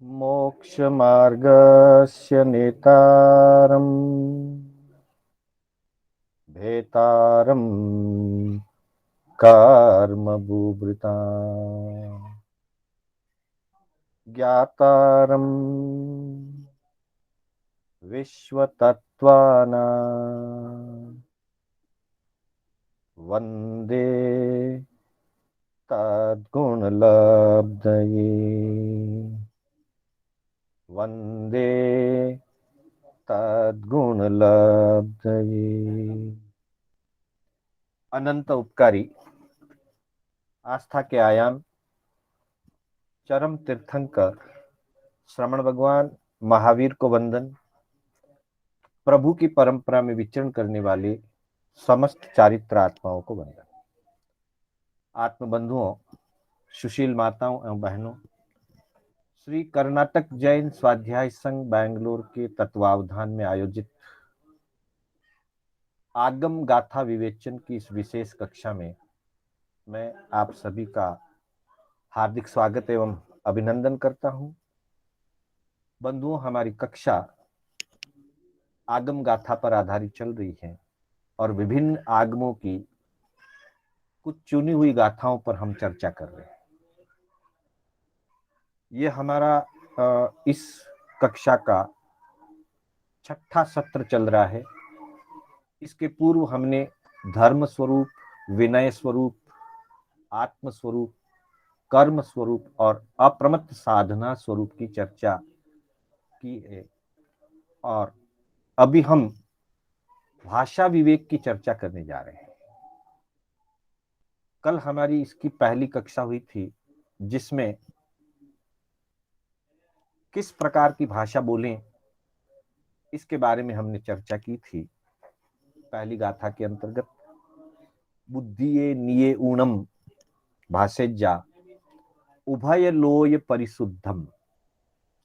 मोक्षमार्गस्य नेतारम् भेतारम् कर्मभूभृताम् ज्ञातारम् विश्वतत्त्वानां वन्दे तद्गुणलब्धये वन्दे तद्गुणलब्धये। अनंत उपकारी, आस्था के आयाम, चरम तीर्थंकर श्रमण भगवान महावीर को वंदन। प्रभु की परंपरा में विचरण करने वाले समस्त चारित्र आत्माओं को वंदन। आत्म बंधुओं, सुशील माताओं एवं बहनों, श्री कर्नाटक जैन स्वाध्याय संघ बैंगलोर के तत्वावधान में आयोजित आगम गाथा विवेचन की इस विशेष कक्षा में मैं आप सभी का हार्दिक स्वागत एवं अभिनंदन करता हूं। बंधुओं, हमारी कक्षा आगम गाथा पर आधारित चल रही है और विभिन्न आगमों की कुछ चुनी हुई गाथाओं पर हम चर्चा कर रहे हैं। ये हमारा इस कक्षा का 6ठा सत्र चल रहा है। इसके पूर्व हमने धर्म स्वरूप, विनय स्वरूप, आत्म स्वरूप, कर्म स्वरूप और अप्रमत्त साधना स्वरूप की चर्चा की है और अभी हम भाषा विवेक की चर्चा करने जा रहे हैं। कल हमारी इसकी पहली कक्षा हुई थी जिसमें किस प्रकार की भाषा बोलें इसके बारे में हमने चर्चा की थी। पहली गाथा के अंतर्गत बुद्धिये निये ऊणम भाषेज्जा उभय लोय परिशुद्धम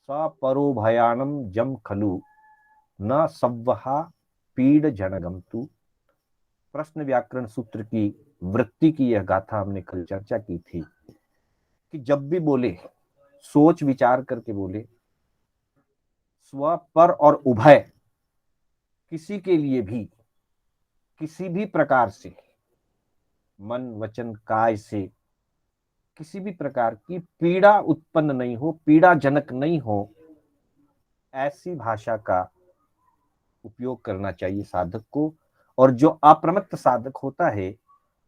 सपरो भयानम जम खलु न सव्वहा पीड़ जनगम तु। प्रश्न व्याकरण सूत्र की वृत्ति की यह गाथा हमने कल चर्चा की थी कि जब भी बोले सोच विचार करके बोले, स्व, पर और उभय किसी के लिए भी किसी भी प्रकार से मन वचन काय से किसी भी प्रकार की पीड़ा उत्पन्न नहीं हो, पीड़ाजनक नहीं हो, ऐसी भाषा का उपयोग करना चाहिए साधक को। और जो अप्रमत्त साधक होता है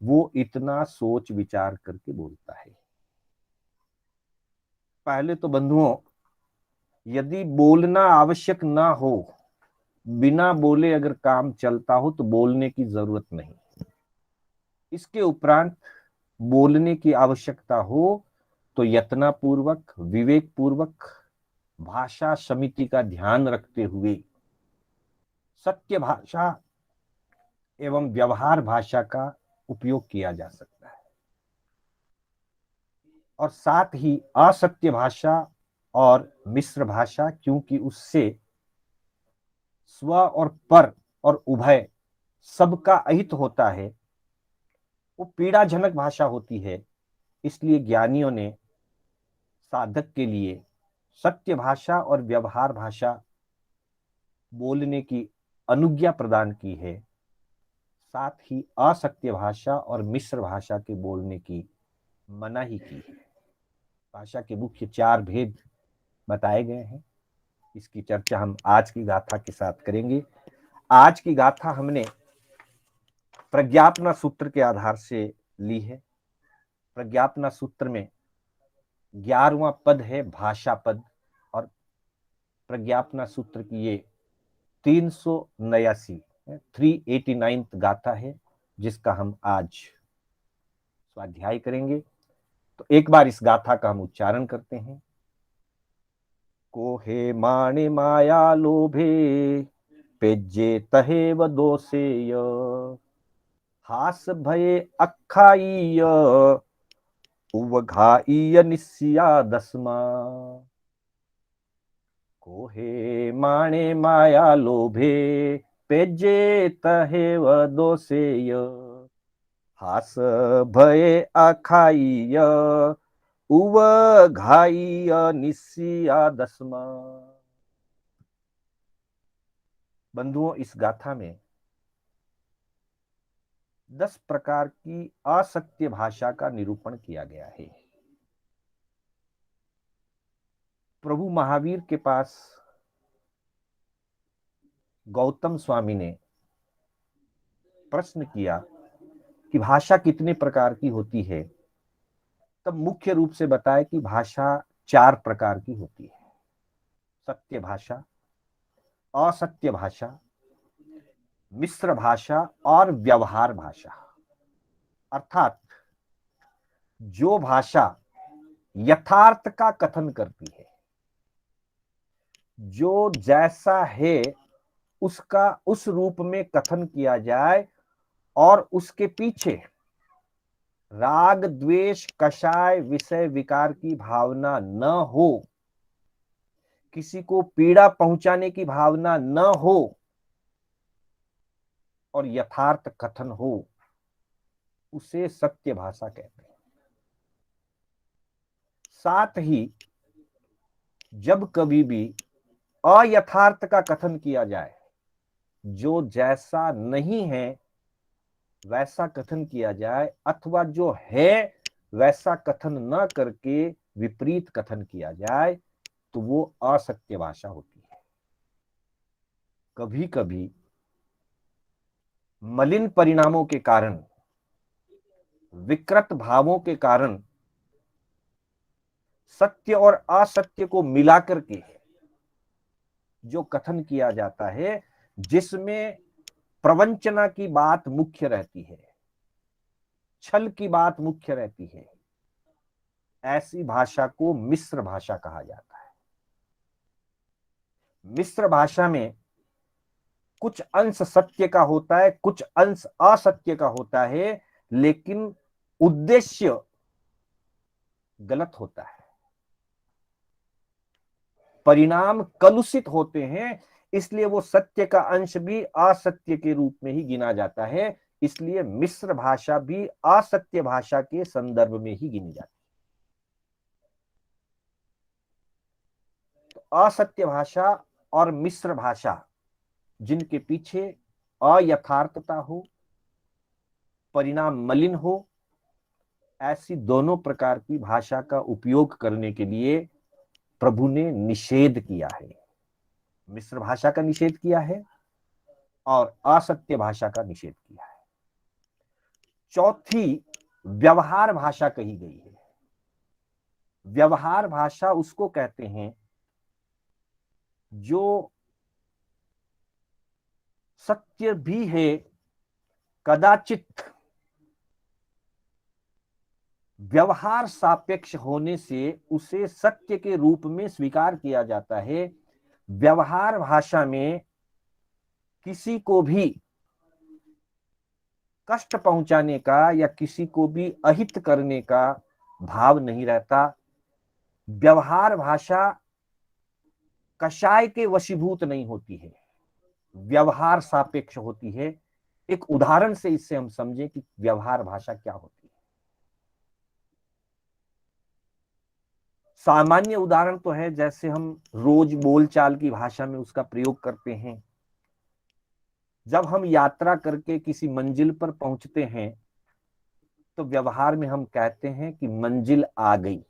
वो इतना सोच विचार करके बोलता है। पहले तो बंधुओं, यदि बोलना आवश्यक ना हो, बिना बोले अगर काम चलता हो तो बोलने की जरूरत नहीं। इसके उपरांत बोलने की आवश्यकता हो तो यत्नपूर्वक, विवेक पूर्वक, भाषा समिति का ध्यान रखते हुए सत्य भाषा एवं व्यवहार भाषा का उपयोग किया जा सकता है। और साथ ही असत्य भाषा और मिश्र भाषा, क्योंकि उससे स्व और पर और उभय सबका अहित होता है, वो पीड़ाजनक भाषा होती है। इसलिए ज्ञानियों ने साधक के लिए सत्य भाषा और व्यवहार भाषा बोलने की अनुज्ञा प्रदान की है। साथ ही असत्य भाषा और मिश्र भाषा के बोलने की मनाही की है। भाषा के मुख्य 4 भेद बताए गए हैं। इसकी चर्चा हम आज की गाथा के साथ करेंगे। आज की गाथा हमने प्रज्ञापना सूत्र के आधार से ली है। प्रज्ञापना सूत्र में 11वां पद है भाषा पद और प्रज्ञापना सूत्र की ये 389 389 गाथा है जिसका हम आज स्वाध्याय करेंगे। तो एक बार इस गाथा का हम उच्चारण करते हैं। कोहे माणे माया लोभे पेजे तहेव दोषेय हास भये अखाईय उवघाईय निस्सिया दस्मा। कोहे माणे माया लोभे पेजे तहेव दोषेय हास भये अखाईय उव घाई निस्सिया दसमा। बंधुओं, इस गाथा में 10 प्रकार की असत्य भाषा का निरूपण किया गया है। प्रभु महावीर के पास गौतम स्वामी ने प्रश्न किया कि भाषा कितने प्रकार की होती है, तब मुख्य रूप से बताया कि भाषा 4 प्रकार की होती है। सत्य भाषा, असत्य भाषा, मिश्र भाषा और व्यवहार भाषा। अर्थात जो भाषा यथार्थ का कथन करती है, जो जैसा है उसका उस रूप में कथन किया जाए और उसके पीछे राग द्वेष कषाय विषय विकार की भावना न हो, किसी को पीड़ा पहुंचाने की भावना न हो और यथार्थ कथन हो, उसे सत्य भाषा कहते हैं। साथ ही जब कभी भी अयथार्थ का कथन किया जाए, जो जैसा नहीं है वैसा कथन किया जाए, अथवा जो है वैसा कथन न करके विपरीत कथन किया जाए, तो वो असत्य भाषा होती है। कभी कभी मलिन परिणामों के कारण, विकृत भावों के कारण सत्य और असत्य को मिलाकर के जो कथन किया जाता है, जिसमें प्रवंचना की बात मुख्य रहती है, छल की बात मुख्य रहती है, ऐसी भाषा को मिश्र भाषा कहा जाता है। मिश्र भाषा में कुछ अंश सत्य का होता है, कुछ अंश असत्य का होता है, लेकिन उद्देश्य गलत होता है, परिणाम कलुषित होते हैं। इसलिए वो सत्य का अंश भी असत्य के रूप में ही गिना जाता है। इसलिए मिश्र भाषा भी असत्य भाषा के संदर्भ में ही गिनी जाती है। तो असत्य भाषा और मिश्र भाषा, जिनके पीछे अयथार्थता हो, परिणाम मलिन हो, ऐसी दोनों प्रकार की भाषा का उपयोग करने के लिए प्रभु ने निषेध किया है। मिश्र भाषा का निषेध किया है और असत्य भाषा का निषेध किया है। चौथी व्यवहार भाषा कही गई है। व्यवहार भाषा उसको कहते हैं जो सत्य भी है, कदाचित व्यवहार सापेक्ष होने से उसे सत्य के रूप में स्वीकार किया जाता है। व्यवहार भाषा में किसी को भी कष्ट पहुंचाने का या किसी को भी अहित करने का भाव नहीं रहता। व्यवहार भाषा कषाय के वशीभूत नहीं होती है, व्यवहार सापेक्ष होती है। एक उदाहरण से इससे हम समझें कि व्यवहार भाषा क्या होती है। सामान्य उदाहरण तो है, जैसे हम रोज बोलचाल की भाषा में उसका प्रयोग करते हैं। जब हम यात्रा करके किसी मंजिल पर पहुंचते हैं तो व्यवहार में हम कहते हैं कि मंजिल आ गई,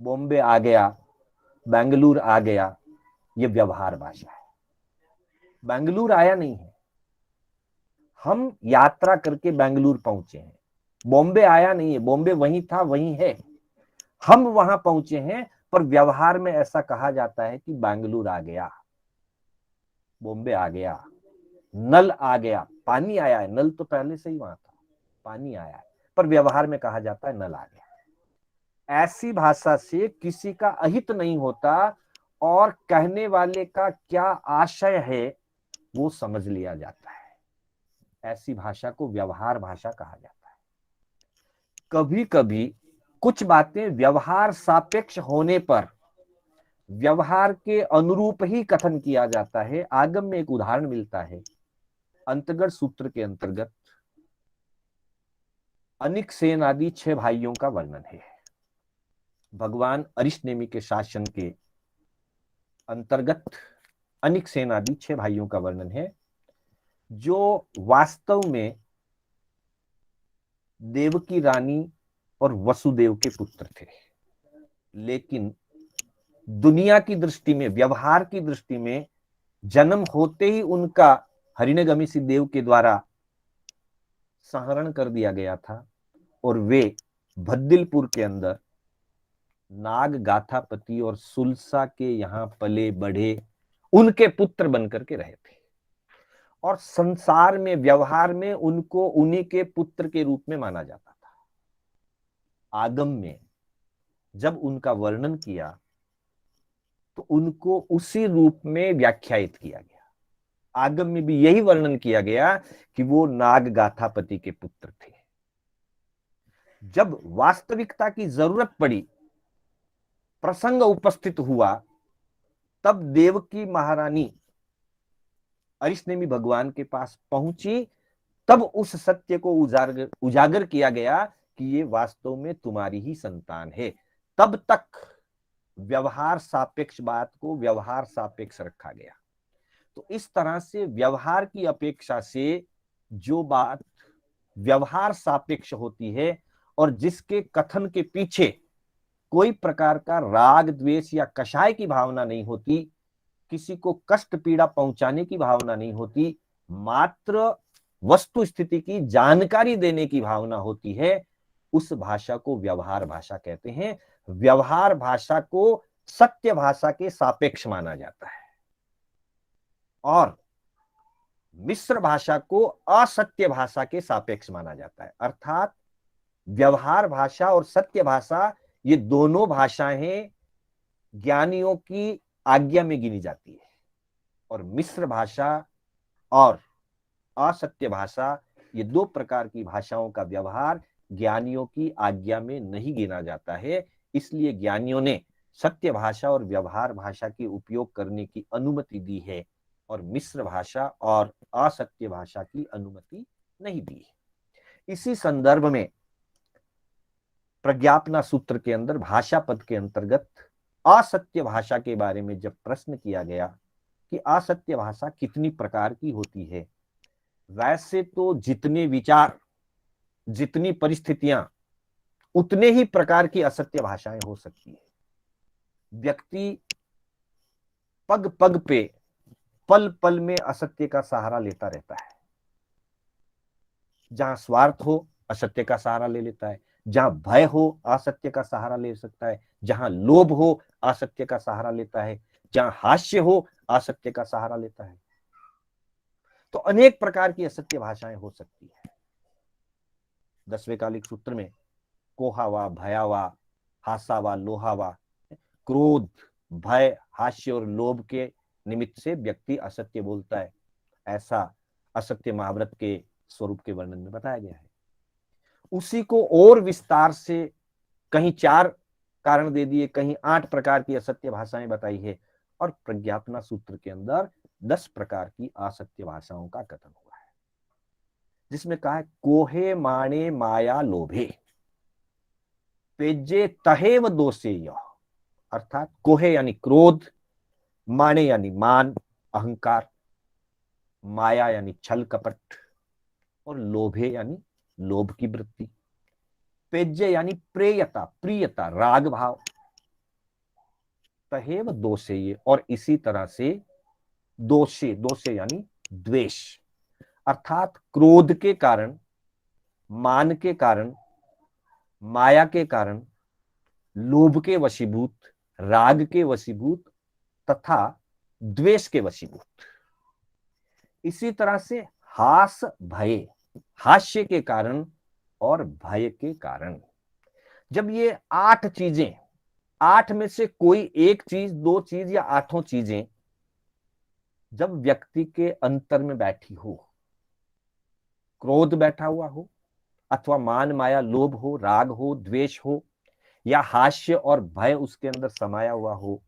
बॉम्बे आ गया, बेंगलुरु आ गया। ये व्यवहार भाषा है। बेंगलुरु आया नहीं है, हम यात्रा करके बेंगलुरु पहुंचे हैं। बॉम्बे आया नहीं है, बॉम्बे वहीं था वहीं है, हम वहां पहुंचे हैं। पर व्यवहार में ऐसा कहा जाता है कि बेंगलुरु आ गया, बॉम्बे आ गया, नल आ गया, पानी आया है। नल तो पहले से ही वहां था, पानी आया है, पर व्यवहार में कहा जाता है नल आ गया। ऐसी भाषा से किसी का अहित नहीं होता और कहने वाले का क्या आशय है वो समझ लिया जाता है। ऐसी भाषा को व्यवहार भाषा कहा जाता है। कभी कभी कुछ बातें व्यवहार सापेक्ष होने पर व्यवहार के अनुरूप ही कथन किया जाता है। आगम में एक उदाहरण मिलता है, अंतर्गत सूत्र के अंतर्गत अनिक सेन आदि 6 भाइयों का वर्णन है। भगवान अरिष्टनेमि के शासन के अंतर्गत अनिक सेन आदि 6 भाइयों का वर्णन है, जो वास्तव में देवकी रानी और वसुदेव के पुत्र थे, लेकिन दुनिया की दृष्टि में, व्यवहार की दृष्टि में जन्म होते ही उनका हरिणगमिषी देव के द्वारा संहरण कर दिया गया था और वे भद्दिलपुर के अंदर नाग गाथापति और सुलसा के यहां पले बढ़े उनके पुत्र बनकर के रहे थे, और संसार में, व्यवहार में उनको उन्हीं के पुत्र के रूप में माना जाता था। आगम में जब उनका वर्णन किया तो उनको उसी रूप में व्याख्यायित किया गया। आगम में भी यही वर्णन किया गया कि वो नाग गाथापति के पुत्र थे। जब वास्तविकता की जरूरत पड़ी, प्रसंग उपस्थित हुआ, तब देवकी महारानी अरिष्टनेमि भगवान के पास पहुंची, तब उस सत्य को उजागर किया गया कि ये वास्तव में तुम्हारी ही संतान है। तब तक व्यवहार सापेक्ष बात को व्यवहार सापेक्ष रखा गया। तो इस तरह से व्यवहार की अपेक्षा से जो बात व्यवहार सापेक्ष होती है और जिसके कथन के पीछे कोई प्रकार का राग द्वेष या कषाय की भावना नहीं होती, किसी को कष्ट पीड़ा पहुंचाने की भावना नहीं होती, मात्र वस्तु स्थिति की जानकारी देने की भावना होती है, उस भाषा को व्यवहार भाषा कहते हैं। व्यवहार भाषा को सत्य भाषा के सापेक्ष माना जाता है और मिश्र भाषा को असत्य भाषा के सापेक्ष माना जाता है। अर्थात व्यवहार भाषा और सत्य भाषा, ये दोनों भाषाएं ज्ञानियों की आज्ञा में गिनी जाती है, और मिश्र भाषा और असत्य भाषा, ये 2 प्रकार की भाषाओं का व्यवहार ज्ञानियों की आज्ञा में नहीं गिना जाता है। इसलिए ज्ञानियों ने सत्य भाषा और व्यवहार भाषा के उपयोग करने की अनुमति दी है और मिश्र भाषा और असत्य भाषा की अनुमति नहीं दी है। इसी संदर्भ में प्रज्ञापना सूत्र के अंदर भाषा पद के अंतर्गत असत्य भाषा के बारे में जब प्रश्न किया गया कि असत्य भाषा कितनी प्रकार की होती है, वैसे तो जितने विचार, जितनी परिस्थितियां, उतने ही प्रकार की असत्य भाषाएं हो सकती है। व्यक्ति पग पग पे, पल पल में असत्य का सहारा लेता रहता है। जहां स्वार्थ हो, असत्य का सहारा ले लेता है। जहां भय हो, असत्य का सहारा ले सकता है। जहां लोभ हो, असत्य का सहारा लेता है। जहां हास्य हो, असत्य का सहारा लेता है। तो अनेक प्रकार की असत्य भाषाएं हो सकती है। 10वें कालिक सूत्र में कोहावा, भयावा, हासावा, लोहावा, क्रोध, भय, हास्य और लोभ के निमित्त से व्यक्ति असत्य बोलता है, ऐसा असत्य महाव्रत के स्वरूप के वर्णन में बताया गया है। उसी को और विस्तार से कहीं 4 कारण दे दिए, कहीं 8 प्रकार की असत्य भाषाएं बताई है, और प्रज्ञापना सूत्र के अंदर 10 प्रकार की असत्य भाषाओं का कथन हुआ है, जिसमें कहा है कोहे माणे माया लोभे पेजे तहेव दोषे यह। अर्थात कोहे यानी क्रोध, माणे यानी मान, अहंकार, माया यानी छल कपट, और लोभे यानी लोभ की वृत्ति, पेज्य यानी प्रेयता, प्रियता, राग भाव, तहेव दोषे ये, और इसी तरह से दोषे, दोषे यानी द्वेष। अर्थात क्रोध के कारण, मान के कारण, माया के कारण, लोभ के वशीभूत, राग के वशीभूत तथा द्वेष के वशीभूत। इसी तरह से हास भय, हास्य के कारण और भय के कारण। जब ये 8 चीजें, 8 में से कोई एक चीज, 2 चीज या 8 चीजें जब व्यक्ति के अंतर में बैठी हो, क्रोध बैठा हुआ हो, अथवा मान माया लोभ हो, राग हो, द्वेष हो, या हास्य और भय उसके अंदर समाया हुआ हो,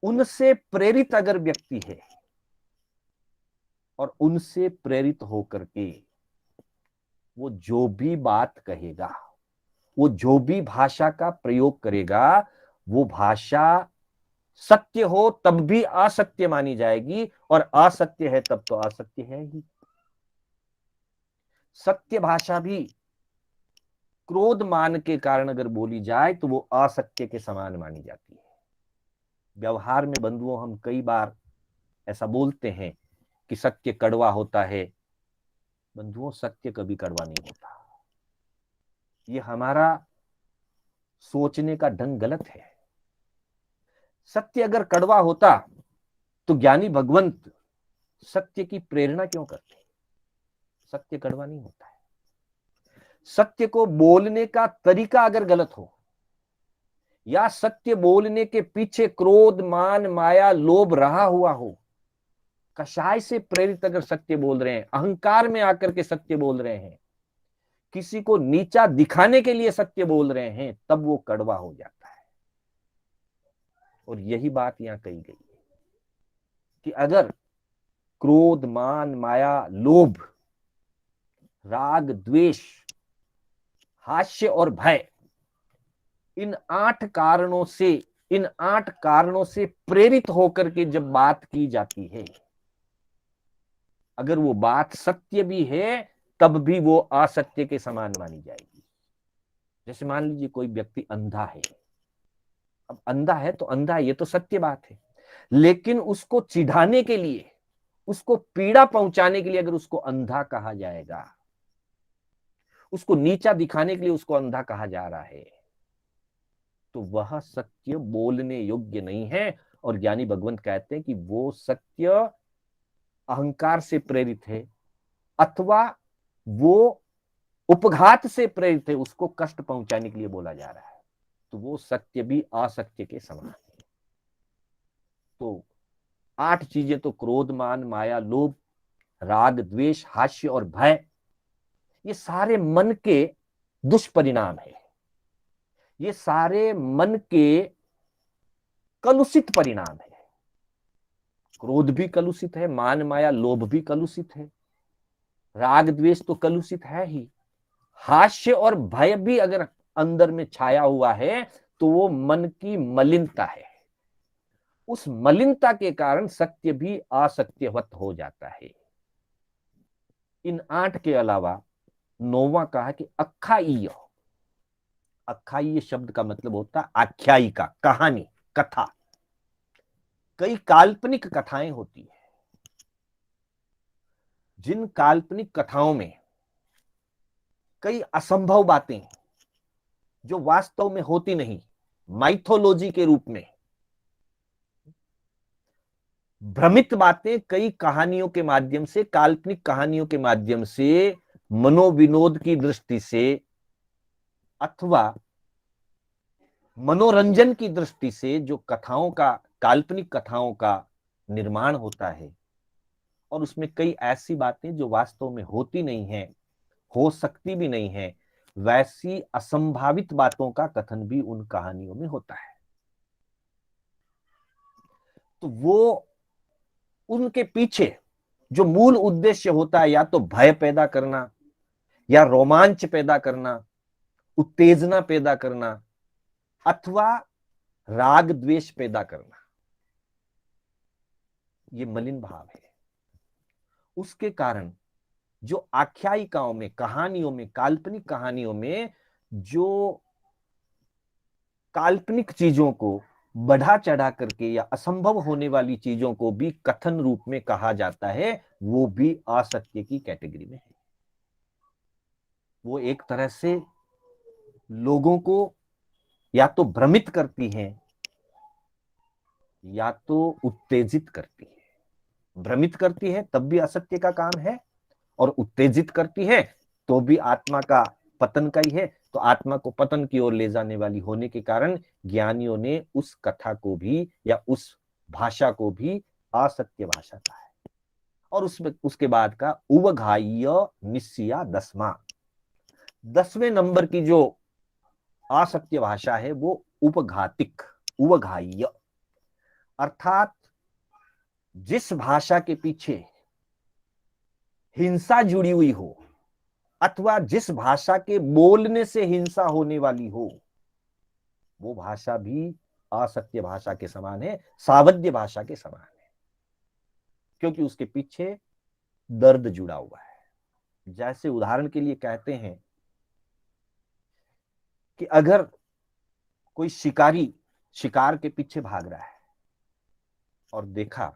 उनसे प्रेरित अगर व्यक्ति है और उनसे प्रेरित होकर के वो जो भी बात कहेगा, वो जो भी भाषा का प्रयोग करेगा, वो भाषा सत्य हो तब भी असत्य मानी जाएगी, और असत्य है तब तो असत्य है ही। सत्य भाषा भी क्रोध मान के कारण अगर बोली जाए तो वो असत्य के समान मानी जाती है। व्यवहार में बंधुओं हम कई बार ऐसा बोलते हैं कि सत्य कड़वा होता है। बंधुओं, सत्य कभी कड़वा नहीं होता। ये हमारा सोचने का ढंग गलत है। सत्य अगर कड़वा होता तो ज्ञानी भगवंत सत्य की प्रेरणा क्यों करते? सत्य कड़वा नहीं होता है। सत्य को बोलने का तरीका अगर गलत हो, या सत्य बोलने के पीछे क्रोध, मान, माया, लोभ रहा हुआ हो, कषाय से प्रेरित अगर सत्य बोल रहे हैं, अहंकार में आकर के सत्य बोल रहे हैं, किसी को नीचा दिखाने के लिए सत्य बोल रहे हैं, तब वो कड़वा हो जाता है। और यही बात यहां कही गई है कि अगर क्रोध, मान, माया, लोभ, राग, द्वेष, हास्य और भय, इन 8 कारणों से प्रेरित होकर के जब बात की जाती है, अगर वो बात सत्य भी है तब भी वो असत्य के समान मानी जाएगी। जैसे मान लीजिए कोई व्यक्ति अंधा है। अब अंधा है तो अंधा है, ये तो सत्य बात है। लेकिन उसको चिढ़ाने के लिए, उसको पीड़ा पहुंचाने के लिए अगर उसको अंधा कहा जाएगा, उसको नीचा दिखाने के लिए उसको अंधा कहा जा रहा है, तो वह सत्य बोलने योग्य नहीं है। और ज्ञानी भगवंत कहते हैं कि वो सत्य अहंकार से प्रेरित है, अथवा वो उपघात से प्रेरित है, उसको कष्ट पहुंचाने के लिए बोला जा रहा है, तो वो सत्य भी असत्य के समान है। तो 8 चीजें तो क्रोध, मान, माया, लोभ, राग, द्वेष, हास्य और भय, ये सारे मन के दुष्परिणाम है। ये सारे मन के कलुषित परिणाम है। क्रोध भी कलुषित है, मान, माया, लोभ भी कलुषित है, राग द्वेष तो कलुषित है ही, हास्य और भय भी अगर अंदर में छाया हुआ है तो वो मन की मलिनता है। उस मलिनता के कारण सत्य भी असत्यवत हो जाता है। इन 8 के अलावा 9वां कहा कि अख्यायीय। अख्यायीय शब्द का मतलब होता है आख्यायिका, कहानी, कथा। कई काल्पनिक कथाएं होती है। जिन काल्पनिक कथाओं में कई असंभव बातें जो वास्तव में होती नहीं, माइथोलॉजी के रूप में भ्रमित बातें कई कहानियों के माध्यम से, काल्पनिक कहानियों के माध्यम से, मनोविनोद की दृष्टि से अथवा मनोरंजन की दृष्टि से जो कथाओं का, काल्पनिक कथाओं का निर्माण होता है, और उसमें कई ऐसी बातें जो वास्तव में होती नहीं है, हो सकती भी नहीं है, वैसी असंभावित बातों का कथन भी उन कहानियों में होता है। तो वो उनके पीछे जो मूल उद्देश्य होता है, या तो भय पैदा करना, या रोमांच पैदा करना, उत्तेजना पैदा करना, अथवा राग द्वेष पैदा करना, ये मलिन भाव है। उसके कारण जो आख्यायिकाओं में, कहानियों में, काल्पनिक कहानियों में जो काल्पनिक चीजों को बढ़ा चढ़ा करके या असंभव होने वाली चीजों को भी कथन रूप में कहा जाता है, वो भी असत्य की कैटेगरी में है। वो एक तरह से लोगों को या तो भ्रमित करती हैं या तो उत्तेजित करती है। भ्रमित करती है तब भी असत्य का काम है, और उत्तेजित करती है तो भी आत्मा का पतन का ही है। तो आत्मा को पतन की ओर ले जाने वाली होने के कारण ज्ञानियों ने उस कथा को भी या उस भाषा को भी असत्य भाषा कहा है। और उसमें उसके बाद का उवघाह्य निस्सिया 10वें नंबर की जो असत्य भाषा है वो उपघातिक, उवघाह्य, अर्थात जिस भाषा के पीछे हिंसा जुड़ी हुई हो, अथवा जिस भाषा के बोलने से हिंसा होने वाली हो, वो भाषा भी असत्य भाषा के समान है, सावध्य भाषा के समान है, क्योंकि उसके पीछे दर्द जुड़ा हुआ है। जैसे उदाहरण के लिए कहते हैं कि अगर कोई शिकारी शिकार के पीछे भाग रहा है और देखा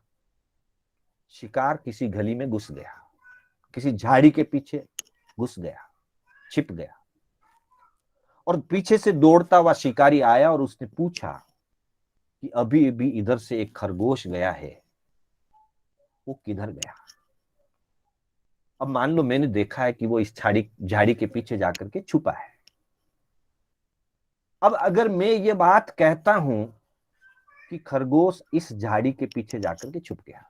शिकार किसी गली में घुस गया, किसी झाड़ी के पीछे घुस गया, छिप गया, और पीछे से दौड़ता हुआ शिकारी आया और उसने पूछा कि अभी अभी इधर से एक खरगोश गया है, वो किधर गया। अब मान लो मैंने देखा है कि वो इस झाड़ी के पीछे जाकर के छुपा है। अब अगर मैं ये बात कहता हूं कि खरगोश इस झाड़ी के पीछे जाकर के छुप गया,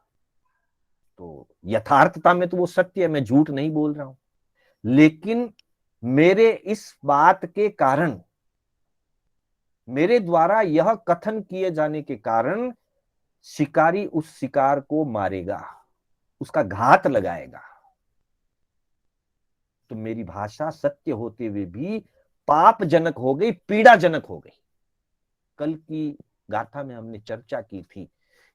तो यथार्थता में तो वो सत्य है, मैं झूठ नहीं बोल रहा हूं। लेकिन मेरे इस बात के कारण, मेरे द्वारा यह कथन किए जाने के कारण शिकारी उस शिकार को मारेगा, उसका घात लगाएगा। तो मेरी भाषा सत्य होते हुए भी पापजनक हो गई, पीड़ाजनक हो गई। कल की गाथा में हमने चर्चा की थी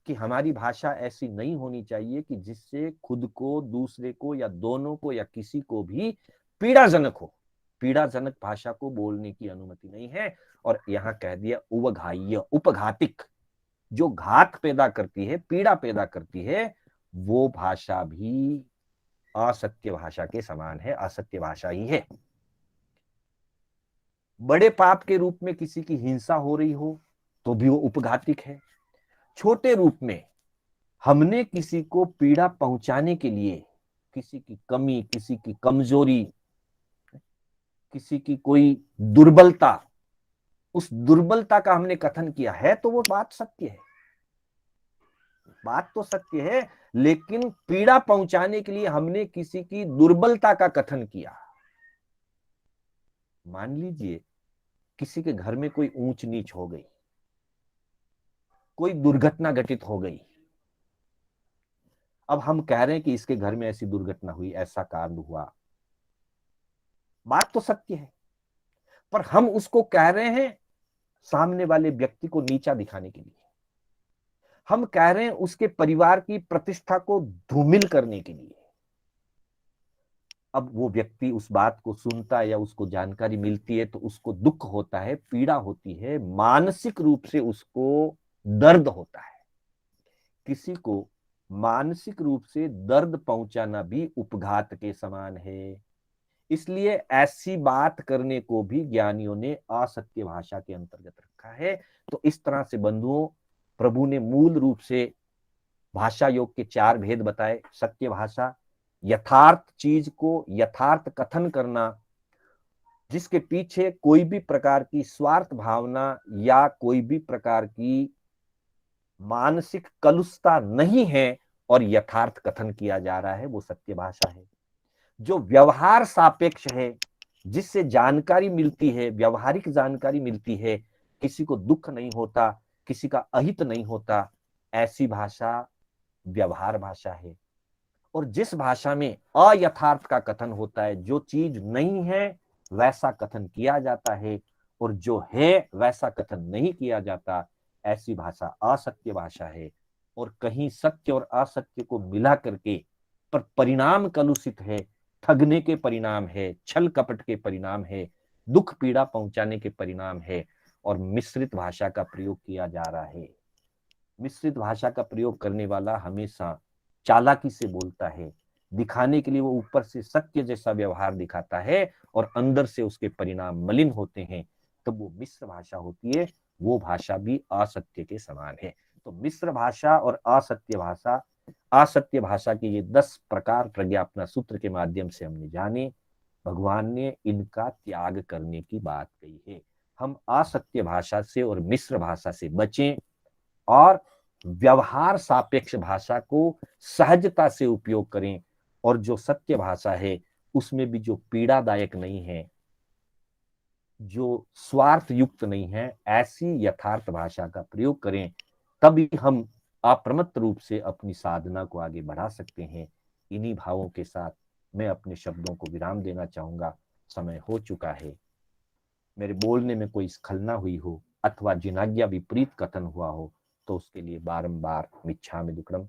कि हमारी भाषा ऐसी नहीं होनी चाहिए कि जिससे खुद को, दूसरे को, या दोनों को, या किसी को भी पीड़ाजनक हो। पीड़ाजनक भाषा को बोलने की अनुमति नहीं है। और यहां कह दिया उवघाह्य, उपघातिक, जो घात पैदा करती है, पीड़ा पैदा करती है, वो भाषा भी असत्य भाषा के समान है, असत्य भाषा ही है। बड़े पाप के रूप में किसी की हिंसा हो रही हो तो भी वो उपघातिक है। छोटे रूप में हमने किसी को पीड़ा पहुंचाने के लिए किसी की कमी, किसी की कमजोरी, किसी की कोई दुर्बलता, उस दुर्बलता का हमने कथन किया है, तो वो बात सत्य है, बात तो सत्य है। लेकिन पीड़ा पहुंचाने के लिए हमने किसी की दुर्बलता का कथन किया। मान लीजिए किसी के घर में कोई ऊंच नीच हो गई, कोई दुर्घटना घटित हो गई। अब हम कह रहे हैं कि इसके घर में ऐसी दुर्घटना हुई, ऐसा कांड हुआ, बात तो सत्य है, पर हम उसको कह रहे हैं सामने वाले व्यक्ति को नीचा दिखाने के लिए। हम कह रहे हैं उसके परिवार की प्रतिष्ठा को धूमिल करने के लिए। अब वो व्यक्ति उस बात को सुनता है या उसको जानकारी मिलती है तो उसको दुख होता है, पीड़ा होती है, मानसिक रूप से उसको दर्द होता है। किसी को मानसिक रूप से दर्द पहुंचाना भी उपघात के समान है। इसलिए ऐसी बात करने को भी ज्ञानियों ने असत्य भाषा के अंतर्गत रखा है। तो इस तरह से बंधुओं, प्रभु ने मूल रूप से भाषा योग के 4 भेद बताए। सत्य भाषा, यथार्थ चीज को यथार्थ कथन करना, जिसके पीछे कोई भी प्रकार की स्वार्थ भावना या कोई भी प्रकार की मानसिक कलुषता नहीं है और यथार्थ कथन किया जा रहा है, वो सत्य भाषा है। जो व्यवहार सापेक्ष है, जिससे जानकारी मिलती है, व्यवहारिक जानकारी मिलती है, किसी को दुख नहीं होता, किसी का अहित नहीं होता, ऐसी भाषा व्यवहार भाषा है। और जिस भाषा में अयथार्थ का कथन होता है, जो चीज नहीं है वैसा कथन किया जाता है, और जो है वैसा कथन नहीं किया जाता, ऐसी भाषा असत्य भाषा है। और कहीं सत्य और असत्य को मिला करके पर परिणाम कलुषित है, ठगने के परिणाम है, छल कपट के परिणाम है, दुख पीड़ा पहुंचाने के परिणाम है, और मिश्रित भाषा का प्रयोग किया जा रहा है। मिश्रित भाषा का प्रयोग करने वाला हमेशा चालाकी से बोलता है, दिखाने के लिए वो ऊपर से सत्य जैसा व्यवहार दिखाता है और अंदर से उसके परिणाम मलिन होते हैं, तब वो मिश्र भाषा होती है। वो भाषा भी असत्य के समान है। तो मिश्र भाषा और असत्य भाषा, असत्य भाषा के ये 10 प्रकार प्रज्ञापना सूत्र के माध्यम से हमने जाने। भगवान ने इनका त्याग करने की बात कही है। हम असत्य भाषा से और मिश्र भाषा से बचें और व्यवहार सापेक्ष भाषा को सहजता से उपयोग करें। और जो सत्य भाषा है उसमें भी जो पीड़ादायक नहीं है, जो स्वार्थ युक्त नहीं है, ऐसी यथार्थ भाषा का प्रयोग करें। तभी हम अप्रमत्त रूप से अपनी साधना को आगे बढ़ा सकते हैं। इन्हीं भावों के साथ मैं अपने शब्दों को विराम देना चाहूंगा। समय हो चुका है। मेरे बोलने में कोई स्खलना हुई हो अथवा जिनाज्ञा विपरीत कथन हुआ हो तो उसके लिए बारंबार मिच्छामि दुक्कडम।